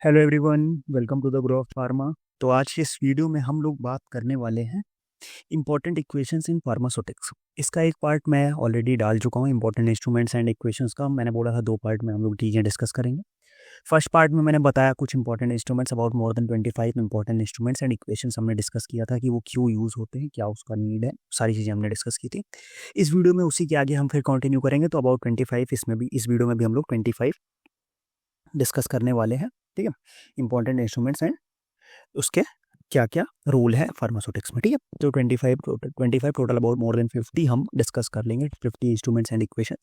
Hello everyone, welcome to the grow of pharma. तो आज के इस वीडियो में हम लोग बात करने वाले हैं इंपॉर्टेंट इक्वेशंस इन फार्मास्यूटिक्स। इसका एक पार्ट मैं ऑलरेडी डाल चुका हूँ, इंपॉर्टेंट इंस्ट्रूमेंट्स एंड इक्वेशंस का। मैंने बोला था दो पार्ट में हम लोग चीज़ें डिस्कस करेंगे। फर्स्ट पार्ट में मैंने बताया कुछ important instruments, about more than 25 important instruments and equations हमने डिस्कस किया था कि वो क्यों यूज़ होते हैं, क्या उसका नीड है, सारी चीज़ें हमने डिस्कस की थी। इस वीडियो में उसी के आगे हम फिर कंटिन्यू करेंगे। तो अबाउट 25 इसमें भी, इस वीडियो में भी हम लोग 25 डिस्कस करने वाले हैं। ठीक है, इंपॉर्टेंट इंस्ट्रूमेंट्स एंड उसके क्या क्या रोल है फार्मास्यूटिक्स में। ठीक है, तो 25 टोटल, अबाउट मोर देन 50 हम डिस्कस कर लेंगे, 50 इंस्ट्रूमेंट्स एंड इक्वेशन,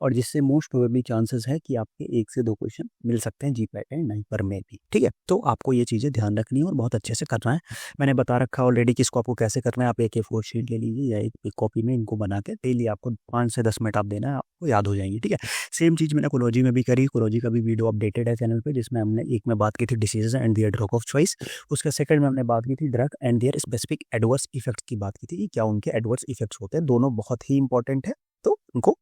और जिससे मोस्ट प्रोबेबली चांसेस है कि आपके 1 से 2 क्वेश्चन मिल सकते हैं जीपैट एंड नाइपर में भी। ठीक है, तो आपको ये चीज़ें ध्यान रखनी है और बहुत अच्छे से करना है। मैंने बता रखा ऑलरेडी कि इसको आपको कैसे करना है। आप एक A4 शीट ले लीजिए या एक कॉपी में इनको बना के डेली आपको 5 से 10 मिनट आप देना है, आपको याद हो जाएंगी। ठीक है, सेम चीज़ मैंने कोलॉजी में भी करी। कोलॉजी का भी वीडियो अपडेटेड है चैनल पे, जिसमें हमने एक में बात की थी diseases and their drug of choice. उसके सेकंड में हमने बात की थी drug and their specific adverse effects की बात की थी कि क्या उनके एडवर्स इफेक्ट्स होते हैं। दोनों बहुत ही इंपॉर्टेंट है, तो उनको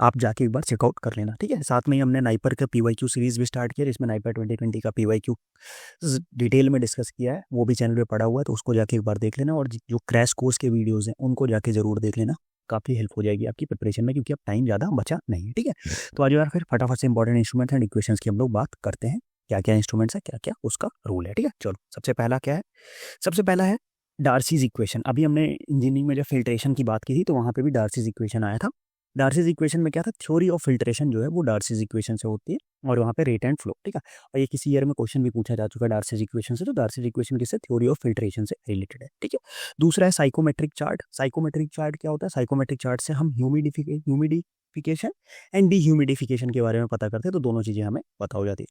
आप जाके एक बार चेकआउट कर लेना। ठीक है, साथ में ही हमने नाइपर का पीवाईक्यू सीरीज भी स्टार्ट किया, जिसमें नाइपर 2020 का पीवाईक्यू डिटेल में डिस्कस किया है। वो भी चैनल पे पड़ा हुआ है, तो उसको जाके एक बार देख लेना। और जो क्रैश कोर्स के वीडियोस हैं उनको जाके जरूर देख लेना, काफ़ी हेल्प हो जाएगी आपकी प्रिपरेशन में, क्योंकि अब टाइम ज़्यादा बचा नहीं है। ठीक है, तो आज यार फिर फटाफट से इंपॉर्टेंट इंस्ट्रूमेंट्स एंड इक्वेशंस की हम लोग बात करते हैं। क्या क्या इंस्ट्रूमेंट्स है, क्या क्या उसका रूल है। ठीक है, चलो सबसे पहला क्या है। सबसे पहला है डार्सीज इक्वेशन। अभी हमने इंजीनियरिंग में जब फिल्ट्रेशन की बात की थी, तो वहाँ पे भी डार्सीज इक्वेशन आया था। डार्सीज इक्वेशन में क्या था, थ्योरी ऑफ फिल्ट्रेशन जो है वो डार्सीज इक्वेशन से होती है, और वहाँ पे रेट एंड फ्लो। ठीक है, और ये किसी ईयर में क्वेश्चन भी पूछा जा चुका है डार्सीज इक्वेशन से। तो डार्सीज इक्वेशन किससे, थ्योरी ऑफ फिल्ट्रेशन से रिलेटेड है। ठीक है, दूसरा है साइकोमेट्रिक चार्ट। साइकोमेट्रिक चार्ट क्या होता है, साइकोमेट्रिक चार्ट से हम ह्यूमिडिफिकेशन एंड डी के बारे में पता करते हैं, तो दोनों चीज़ें हमें पता हो जाती है।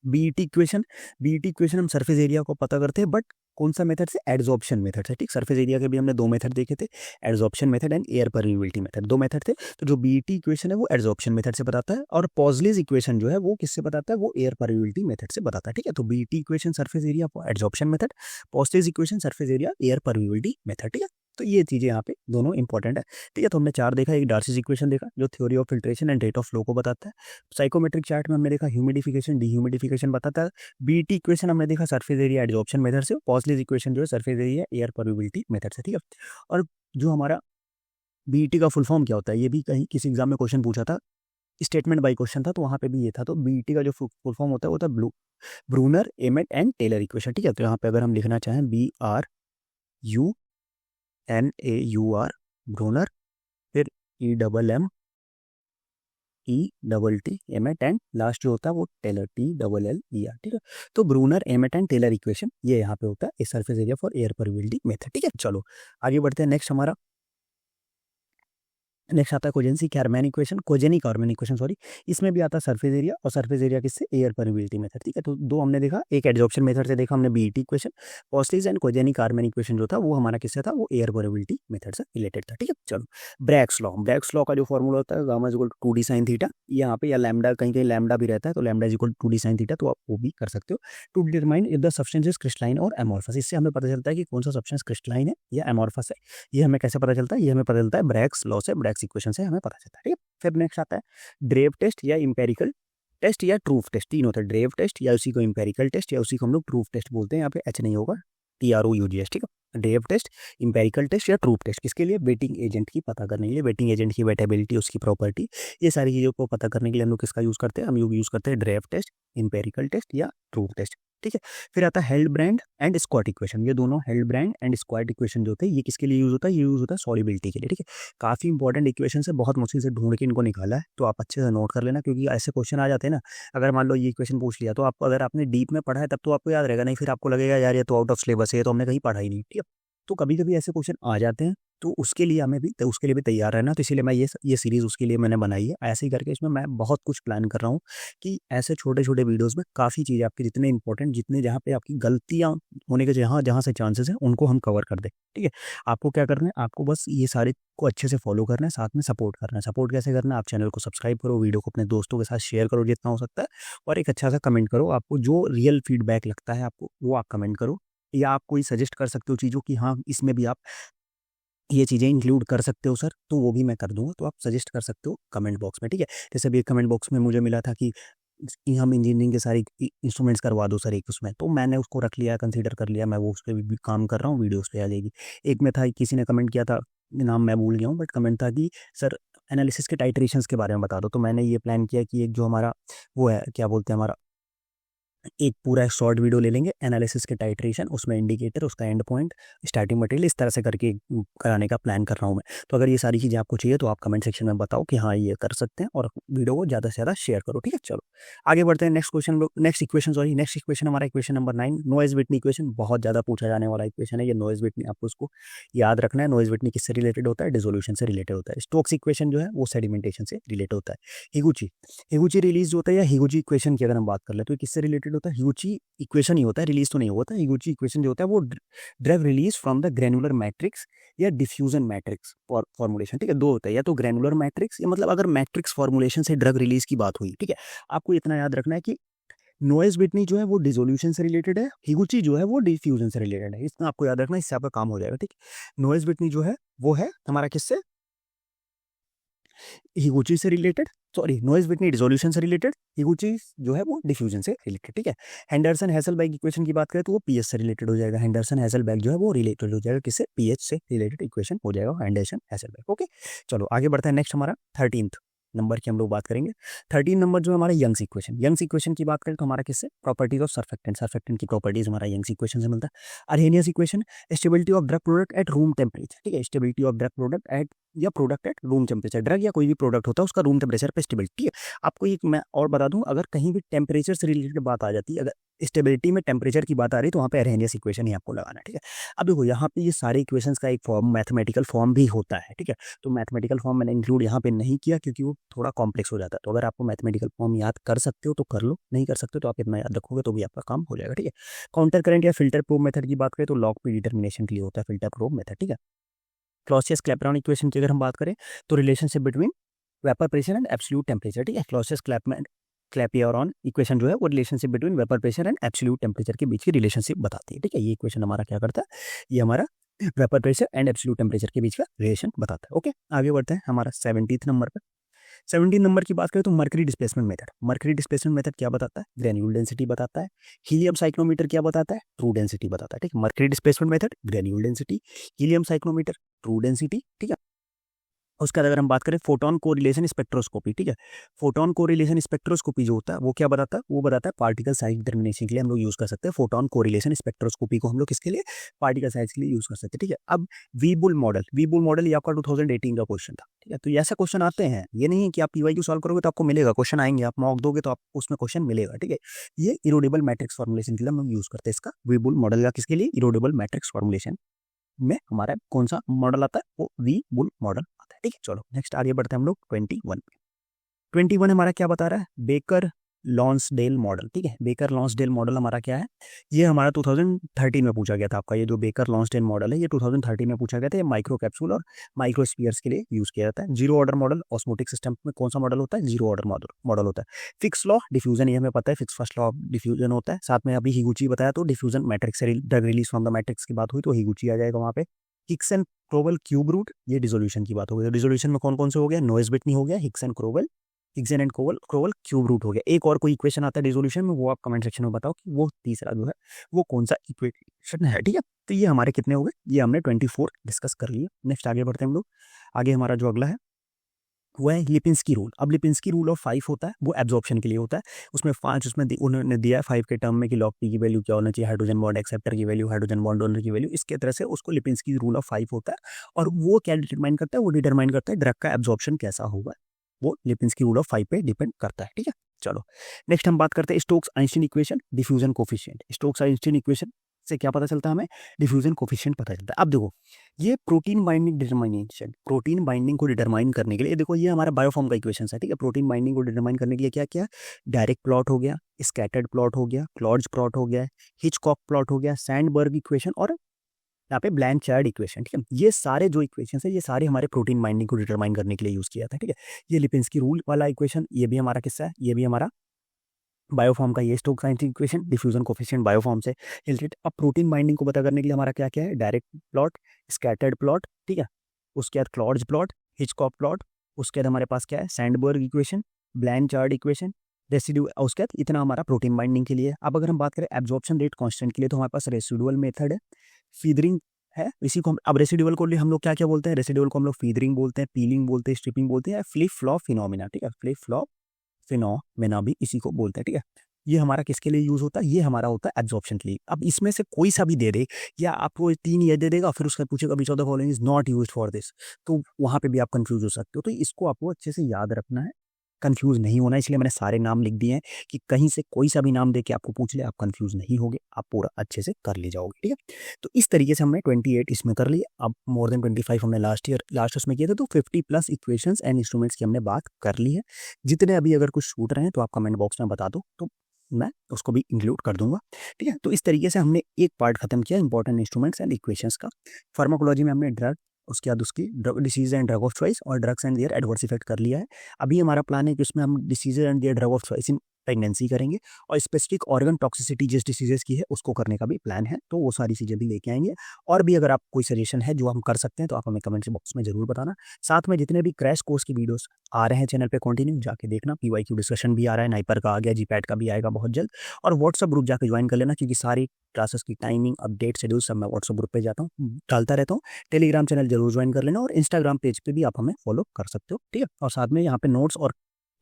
बीईटी इक्वेशन हम सरफेस एरिया को पता करते हैं, बट कौन सा मेथड से, एड्सॉर्प्शन मेथड से। ठीक, सरफेस एरिया के भी हमने दो मेथड देखे थे, adsorption method and air permeability method, दो मेथड थे। तो जो बीईटी इक्वेशन है वो एड्सॉर्प्शन मेथड से बताता है, और पॉजलेज इक्वेशन जो है वो किससे बताता है, वो एयर परमिएबिलिटी मेथड से बताता है। ठीक है, तो BET equation surface area adsorption method, पॉजलेज equation surface area air permeability method. ठीक है, तो ये चीज़ें यहाँ पे दोनों इंपॉर्टेंट है। ठीक है, तो हमने चार देखा, एक डार्सीज इक्वेशन देखा जो theory of filtration and rate of flow को बताता है। साइकोमेट्रिक चार्ट में हमने देखा ह्यूमिडिफिकेशन डीह्यूमिडिफिकेशन बताता है। बीटी इक्वेशन हमने देखा सरफेस एरिया एड्सॉर्प्शन मेथड से। पॉजलेज इक्वेशन जो है surface area air permeability method से। ठीक है, और जो हमारा बीईटी का फुल फॉर्म क्या होता है, ये भी कहीं किसी एग्जाम में क्वेश्चन पूछा था, स्टेटमेंट बाई क्वेश्चन था, तो वहाँ पे भी ये था। तो बीईटी का जो फुल फॉर्म होता है वो होता है Brunauer Emmett and Teller equation. ठीक है, तो यहाँ पे अगर हम लिखना चाहें BRUNAUR, ब्रूनर, फिर EMMET एमेट एंड लास्ट जो होता है वो टेलर, TLLER। ठीक है, तो Brunauer Emmett and Teller equation ये यहाँ पे होता है, इस surface area for air permeability method. ठीक है, चलो आगे बढ़ते हैं। नेक्स्ट आता है Kozeny Carman equation, Kozeny Carman equation sorry. इसमें भी आता है सरफेस एरिया, और सरफेस एरिया किससे, एयर परमिएबिलिटी मेथड। ठीक है, तो दो हमने देखा, एक एड्सॉर्प्शन मेथड से देखा हमने BET equation. पॉस्टिज and कोजेनी Carman equation जो था वो हमारा किससे था, वो एयर परमिएबिलिटी मेथड से रिलेटेड था। ठीक है, चलो ब्रैक्स लॉ का जो फॉर्मूला होता है gamma is equal to 2d sin theta, यहाँ पे या लैम्डा, कहीं कहीं लैम्डा भी रहता है, तो lambda is equal to 2d sin theta, तो आप वो भी कर सकते हो। To determine if the substance is crystalline और एमॉर्फस, इससे हमें पता चलता है कि कौन सा सब्सटेंस क्रिस्टलाइन है या एमॉर्फस है। ये हमें कैसे पता चलता है, ये हमें पता चलता है ब्रैक्स लॉ से, ब्रैक्स इक्वेशन से हमें पता चलता है। ठीक है, फिर नेक्स्ट आता है ड्रेव टेस्ट या इंपेरिकल टेस्ट या ट्रूफ टेस्ट। तीन होता है, ड्रेव टेस्ट या उसी को इंपेरिकल टेस्ट या उसी को हम लोग ट्रूफ टेस्ट बोलते हैं। यहाँ पे एच नहीं होगा, TROUGS। ठीक है, ड्रेव टेस्ट, इंपेरिकल टेस्ट या ट्रूफ टेस्ट, किसके लिए, वेटिंग एजेंट की पता करने के लिए, वेटिंग एजेंट की वेटेबिलिटी, उसकी प्रॉपर्टी, ये सारी चीज़ों को पता करने के लिए हम लोग किसका यूज़ करते हैं, हम यूज़ करते हैं ड्रेव टेस्ट, इंपेरिकल टेस्ट या ट्रूफ टेस्ट। ठीक है, फिर आता है हेल्डब्रांड एंड स्क्वाट इक्वेशन। ये दोनों हेल्डब्रांड एंड स्क्वाट इक्वेशन जो होते हैं, ये किसके लिए यूज़ होता है, ये यूज़ होता है सॉल्युबिलिटी के लिए। ठीक है, काफ़ी इंपॉर्टेंट इक्वेशन है, बहुत मुश्किल से ढूंढ के इनको निकाला है, तो आप अच्छे से नोट कर लेना, क्योंकि ऐसे क्वेश्चन आ जाते हैं ना। अगर मान लो ये इक्वेशन पूछ लिया, तो आप अगर आपने डीप में पढ़ा है तब तो आपको याद रहेगा, नहीं फिर आपको लगेगा यार ये तो आउट ऑफ सिलेबस है, ये तो हमने कहीं पढ़ा ही नहीं। ठीक है, तो कभी कभी ऐसे क्वेश्चन आ जाते हैं, तो उसके लिए हमें भी, तो उसके लिए भी तैयार रहना। तो इसीलिए मैं ये सीरीज़ उसके लिए मैंने बनाई है। ऐसे ही करके इसमें मैं बहुत कुछ प्लान कर रहा हूँ कि ऐसे छोटे छोटे वीडियोस में काफ़ी चीज़ें आपकी, जितने इंपॉर्टेंट, जितने जहाँ पे आपकी गलतियाँ होने के जहाँ जहाँ से चांसेस हैं, उनको हम कवर कर दें। ठीक है, आपको क्या करना है, आपको बस ये सारे को अच्छे से फॉलो करना है, साथ में सपोर्ट करना है। सपोर्ट कैसे करना है, आप चैनल को सब्सक्राइब करो, वीडियो को अपने दोस्तों के साथ शेयर करो जितना हो सकता है, और एक अच्छा सा कमेंट करो। आपको जो रियल फीडबैक लगता है आपको, वो आप कमेंट करो, या आप कोई सजेस्ट कर सकते हो चीज़ों की, हाँ इसमें भी आप ये चीज़ें इंक्लूड कर सकते हो सर, तो वो भी मैं कर दूंगा। तो आप सजेस्ट कर सकते हो कमेंट बॉक्स में। ठीक है, जैसे अभी एक कमेंट बॉक्स में मुझे मिला था कि हम इंजीनियरिंग के सारे इंस्ट्रूमेंट्स करवा दो सर एक उसमें, तो मैंने उसको रख लिया, कंसीडर कर लिया, मैं वो उस पर भी काम कर रहा हूँ, वीडियोस पे आ जाएगी। एक में था, किसी ने कमेंट किया था, नाम मैं भूल गया हूँ, बट कमेंट था कि सर एनालिसिस के टाइट्रेशंस के बारे में बता दो। तो मैंने ये प्लान किया कि एक जो हमारा वो है, क्या बोलते हैं, हमारा एक पूरा शॉर्ट वीडियो ले लेंगे एनालिसिस के टाइट्रेशन, उसमें इंडिकेटर, उसका एंड पॉइंट, स्टार्टिंग मटेरियल, इस तरह से करके कराने का प्लान कर रहा हूँ मैं। तो अगर ये सारी चीज़ें आपको चाहिए तो आप कमेंट सेक्शन में बताओ कि हाँ ये कर सकते हैं, और वीडियो को ज़्यादा से ज़्यादा शेयर करो, ठीक है। चलो आगे बढ़ते हैं, next question, next equation, sorry next equation हमारा equation number 9, Noyes Whitney equation. बहुत ज़्यादा पूछा जाने वाला इक्वेशन है ये नॉइज विटनी, आपको उसको याद रखना है। नॉइज विटनी किससे रिलेटेड होता है? डिसोल्यूशन से रिलेटेड होता है। स्टोक्स इक्वेशन जो है वो सेडिमेंटेशन से रिलेटेड होता है। हिगुची, हिगुची रिलीज जो होता है, या हिगुची इक्वेशन की अगर हम बात कर ले तो किससे रिलेटेड होता है? हिगुची इक्वेशन ही होता है, रिलीज तो नहीं होता। हिगुची इक्वेशन जो होता है वो drive release from the granular matrix या डिफ्यूजन मैट्रिक्स फॉर्मुलेशन, ठीक है। दो होता है, या तो ग्रेनुलर मैट्रिक्स, या मतलब अगर मैट्रिक्स फॉर्मुलेशन से ड्रग रिलीज की बात हुई, ठीक है। आपको इतना याद रखना है कि नॉइज विटनी जो है वो डिसोल्यूशन से रिलेटेड है, हिगुची जो है वो डिफ्यूजन से रिलेटेड है। इतना आपको याद रखना है, इससे आपका काम हो जाएगा, ठीक है। नॉइज विटनी जो है वो है हमारा किससे? हिगुची से related, sorry noise Whitney dissolution से रिलेटेड, हिगुची जो है वो डिफ्यूजन से रिलेटेड, ठीक है। हेंडरसन हैसेलबैग इक्वेशन की बात करें तो वो पीएच से रिलेटेड हो जाएगा। हेंडरसन हैसेलबैग जो है वो रिलेटेड हो जाएगा किससे? पीएच से रिलेटेड इक्वेशन हो जाएगा हेंडरसन हैसेलबैग, ओके। चलो आगे बढ़ते हैं, नेक्स्ट हमारा 13th नंबर की हम लोग बात करेंगे। 13 नंबर जो हमारा यंग्स इक्वेशन, यंग्स इक्वेशन की बात करें तो हमारा किससे? प्रॉपर्टीज ऑफ सर्फेक्टेंट, सर्फेक्टेंट की प्रॉपर्टीज हमारा यंग्स इक्वेशन से मिलता है। Arrhenius equation, stability of drug product at room temperature, ठीक है। Stability of drug product at, या product at room temperature, drug या कोई भी प्रोडक्ट होता है उसका रूम टेम्परेचर पे स्टेबिलिटी है। आपको एक मैं और बता दूं, अगर कहीं भी टेम्परेचर से रिलेटेड बात आ जाती है, अगर स्टेबिलिटी में टेम्परेचर की बात आ रही है तो वहाँ पे अरहेनियस इक्वेशन ही आपको लगाना है, ठीक है। अब देखो यहाँ पे ये सारे इक्वेशंस का एक फॉर्म, मैथमेटिकल फॉर्म भी होता है, ठीक है। तो मैथमेटिकल फॉर्म मैंने इंक्लूड यहाँ पे नहीं किया क्योंकि वो थोड़ा कॉम्प्लेक्स हो जाता है। तो अगर आपको मैथमेटिकल फॉर्म याद कर सकते हो तो कर लो, नहीं कर सकते तो आप इतना याद रखोगे तो भी आपका काम हो जाएगा, ठीक है। काउंटर करंट या फिल्टर प्रूफ मेथड की बात करें तो लॉग पी डिटर्मिनेशन के लिए होता है फिल्टर प्रूफ मेथड, ठीक है। क्लॉसियस क्लैपेरॉन इक्वेशन की अगर हम बात करें तो relationship between vapour pressure and absolute temperature, ठीक है। क्लॉसियस क्लैपियरॉन इक्वेशन जो है वो relationship between vapour pressure and absolute temperature के बीच की रिलेशनशिप बताती है, ठीक है। ये इक्वेशन हमारा क्या करता है? ये हमारा vapour pressure and absolute temperature के बीच का रिलेशन बताता है, ओके। आगे बढ़ते हैं हमारा 17th नंबर पर। 17 नंबर की बात करें तो mercury displacement method, mercury displacement method क्या बताता है? ग्रेन्यूल डेंसिटी बताता है। हीलियम साइक्लोमीटर क्या बताता है? ट्रू डेंसिटी बताता है, ठीक है। Mercury displacement method, granule density, helium साइक्लोमीटर, true density, ठीक है। उसके बाद अगर हम बात करें फोटोन कोरिलेशन स्पेक्ट्रोस्कोपी, ठीक है। फोटोन कोरिलेशन स्पेक्ट्रोस्कोपी जो होता है वो क्या बताता है? वो बताता है पार्टिकल साइज डिटर्मिनेशन के लिए हम लोग यूज कर सकते हैं फोटोन कोरिलेशन स्पेक्ट्रोस्कोपी को, हम लोग किसके लिए? पार्टिकल साइज के लिए यूज कर सकते हैं, ठीक है। अब वी बुल मॉडल ये आपका 2018 का क्वेश्चन था, ठीक है। तो ऐसा क्वेश्चन आते हैं, ये नहीं है कि आप पीवाईक्यू सॉल्व करोगे तो आपको मिलेगा, क्वेश्चन आएंगे, आप मॉक दोगे तो आपको उसमें क्वेश्चन मिलेगा, ठीक है। ये इरोडेबल मैट्रिक्स फॉर्मुलेशन के लिए हम लोग यूज करते हैं इसका, वी बुल मॉडल का किसके लिए? इरोडेबल मैट्रिक्स फॉर्मुलेशन में हमारा कौन सा मॉडल आता है? वो वी बुल मॉडल आता है, ठीक है। चलो नेक्स्ट आगे बढ़ते हैं हम लोग 21 पे। 21 हमारा क्या बता रहा है? बेकर लॉन्सडेल मॉडल, ठीक है। बेकर लॉन्सडेल मॉडल हमारा क्या है? ये हमारा 2013 में पूछा गया था आपका, ये जो बेकर लॉन्सडेल मॉडल है ये 2013 में पूछा गया था। ये माइक्रो कैप्सूल और माइक्रोस्फीयर्स के लिए यूज किया जाता है। Zero order model osmotic system में कौन सा मॉडल होता है? जीरो ऑर्डर मॉडल होता है। फिक्स लॉ डिफ्यूजन, ये हमें पता है, fix first law of diffusion होता है। साथ में अभी हिगुची बताया तो डिफ्यूजन मैट्रिक्स से drug release from the matrix की बात हुई तो हिगुची आ जाएगा वहाँ पे। Hicks and Crowell cube root, ये डिसोल्यूशन की बात हो गई। डिसोल्यूशन में कौन कौन से हो गया? नॉइज विटनी हो गया, Hicks and Crowell, Hixson and Crowell cube root हो गया। एक और कोई इक्वेशन आता है डिसोल्यूशन में, वो आप कमेंट सेक्शन में बताओ कि वो तीसरा जो है वो कौन सा इक्वेशन है, ठीक है। तो ये हमारे कितने हो गए? ये हमने 24 डिस्कस कर लिए। नेक्स्ट आगे बढ़ते हैं हम लोग। आगे हमारा जो अगला है वो है लिपिंस्की रूल। अब लिपिंस्की रूल ऑफ 5 होता है, वो एब्जॉर्प्शन के लिए होता है। उसमें 5 उसमें उन्होंने दिया है 5 के टर्म में कि लॉग पी की वैल्यू क्या होना चाहिए, हाइड्रोजन बॉन्ड एक्सेप्टर की वैल्यू, हाइड्रोजन बॉन्ड डोनर की वैल्यू, इसके तरह से उसको लिपिंस्की रूल ऑफ 5 होता है। और वो क्या डिटरमाइन करता है? वो डिटरमाइन करता है ड्रग का एब्जॉर्प्शन कैसा होगा, वो लिपिंस्की रूल ऑफ 5 पे डिपेंड करता है, ठीक है। चलो नेक्स्ट हम बात करते हैं Stokes Einstein equation, diffusion coefficient. Stokes Einstein equation से क्या पता चलता है हमें? डिफ्यूजन कोफिशिएंट पता चलता है। अब देखो ये protein binding determination, protein binding को डिटरमाइन करने के लिए देखो ये हमारा बायोफॉर्म का इक्वेशन है, ठीक है। प्रोटीन बाइंडिंग को डिटरमाइन करने के लिए क्या क्या? डायरेक्ट प्लॉट हो गया, स्कैटर्ड प्लॉट हो गया, क्लॉड्स प्लॉट हो गया, हिचकॉक प्लॉट हो गया, सैंडबर्ग इक्वेशन और यहाँ पे ब्लैंचार्ड इक्वेशन, ठीक है। ये सारे जो इक्वेशन है ये सारे हमारे प्रोटीन बाइंडिंग को डिटरमाइन करने के लिए यूज किया जाता है, ठीक है। ये लिपिंस्की रूल वाला इक्वेशन, ये भी हमारा किस्सा है, ये भी हमारा बायोफॉर्म का, ये Stokes Einstein equation diffusion coefficient बायोफॉर्म से रिलेटेड। अब प्रोटीन बाइंडिंग को पता करने के लिए हमारा क्या क्या है? डायरेक्ट प्लॉट, स्कैटर्ड प्लॉट, ठीक है। उसके बाद क्लॉड्स प्लॉट, हिचकॉक प्लॉट, उसके बाद हमारे पास क्या है? सैंडबर्ग इक्वेशन, ब्लैंचार्ड इक्वेशन, रेसिड्यू उसके बाद इतना हमारा प्रोटीन बाइंडिंग के लिए। अब अगर हम बात करें एब्जॉर्प्शन रेट कांस्टेंट के लिए, तो हमारे पास रेसिडुअल मेथड है, फीदरिंग है, इसी को हम अब रेसिडुअल को हम लोग क्या क्या बोलते हैं, रेसिडुअल को हम लोग फीदरिंग बोलते हैं, पीलिंग बोलते हैं, स्ट्रिपिंग बोलते हैं, फ्लिप फ्लॉप फिनोमिना, ठीक है, फ्लिप फ्लॉप फिनोमिना भी इसी को बोलते हैं, ठीक है। ये हमारा किसके लिए यूज होता है, ये हमारा होता है एब्जॉर्प्शन के लिए। अब इसमें से कोई सा भी दे दे, या आपको 3 ये दे देगा, फिर उसका पूछेगा which of the following is not used for this, तो वहां पे भी आप कंफ्यूज हो सकते हो। तो इसको आपको अच्छे से याद रखना है, कंफ्यूज नहीं होना है, इसलिए मैंने सारे नाम लिख दिए हैं कि कहीं से कोई सा भी नाम दे के आपको पूछ ले, आप कंफ्यूज नहीं होगे, आप पूरा अच्छे से कर ले जाओगे, ठीक है। तो इस तरीके से हमने 28 इसमें कर लिए। अब मोर देन 25 हमने लास्ट उसमें किया था, तो 50+ इक्वेशंस एंड इंस्ट्रूमेंट्स की हमने बात कर ली है। जितने अभी अगर कुछ छूट रहे हैं तो आप कमेंट बॉक्स में बता दो, तो मैं उसको भी इंक्लूड कर दूंगा, ठीक है। तो इस तरीके से हमने एक पार्ट खत्म किया इंपॉर्टेंट इंस्ट्रूमेंट्स एंड इक्वेशंस का। फार्माकोलॉजी में हमने ड्रग, उसके बाद उसकी disease and drug of choice और drugs and their adverse effect कर लिया है। अभी हमारा प्लान है कि उसमें हम disease and their drug of choice in pregnancy करेंगे, और स्पेसिफिक ऑर्गन टॉक्सिसिटी जिस डिसीजेस की है उसको करने का भी प्लान है, तो वो सारी चीज़ें भी लेके आएंगे। और भी अगर आप कोई सजेशन है जो हम कर सकते हैं तो आप हमें कमेंट बॉक्स में जरूर बताना। साथ में जितने भी क्रैश कोर्स की वीडियोस आ रहे हैं चैनल पे कंटिन्यू जाके देखना, PYQ डिस्कशन भी आ रहा है, नाइपर का आ गया, जीपैट का भी आएगा बहुत जल्द, और व्हाट्सअप ग्रुप जाकर ज्वाइन कर लेना, क्योंकि सारी क्लासेस की टाइमिंग अपडेट शेड्यूल सब मैं व्हाट्सअप ग्रुप पे जाता हूँ, डालता रहता हूँ। टेलीग्राम चैनल जरूर ज्वाइन कर लेना, और इंस्टाग्राम पेज पे भी आप हमें फॉलो कर सकते हो, ठीक है। और साथ में यहाँ पे नोट्स और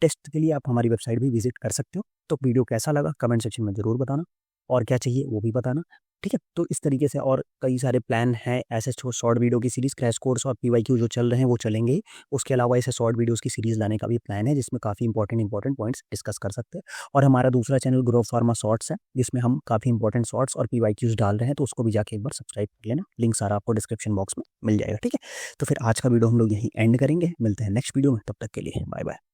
टेस्ट के लिए आप हमारी वेबसाइट भी विजिट कर सकते हो। तो वीडियो कैसा लगा कमेंट सेक्शन में जरूर बताना, और क्या चाहिए वो भी बताना, ठीक है। तो इस तरीके से और कई सारे प्लान हैं, ऐसे शॉर्ट वीडियो की सीरीज क्रैश कोर्स और PYQ जो चल रहे हैं वो चलेंगे ही। उसके अलावा ऐसे शॉर्ट वीडियोस की सीरीज लाने का भी प्लान है, जिसमें काफ़ी इंपॉर्टेंट पॉइंट्स डिस्कस कर सकते हैं। और हमारा दूसरा चैनल ग्रो फार्मा शॉर्ट्स है, जिसमें हम काफ़ी इंपॉर्टेंट शॉर्ट्स और PYQs डाल रहे हैं, तो उसको भी जाके एक बार सब्सक्राइब कर लेना, लिंक सारा आपको डिस्क्रिप्शन बॉक्स में मिल जाएगा, ठीक है। तो फिर आज का वीडियो हम लोग यहीं एंड करेंगे, मिलते हैं नेक्स्ट वीडियो में, तब तक के लिए बाय बाय।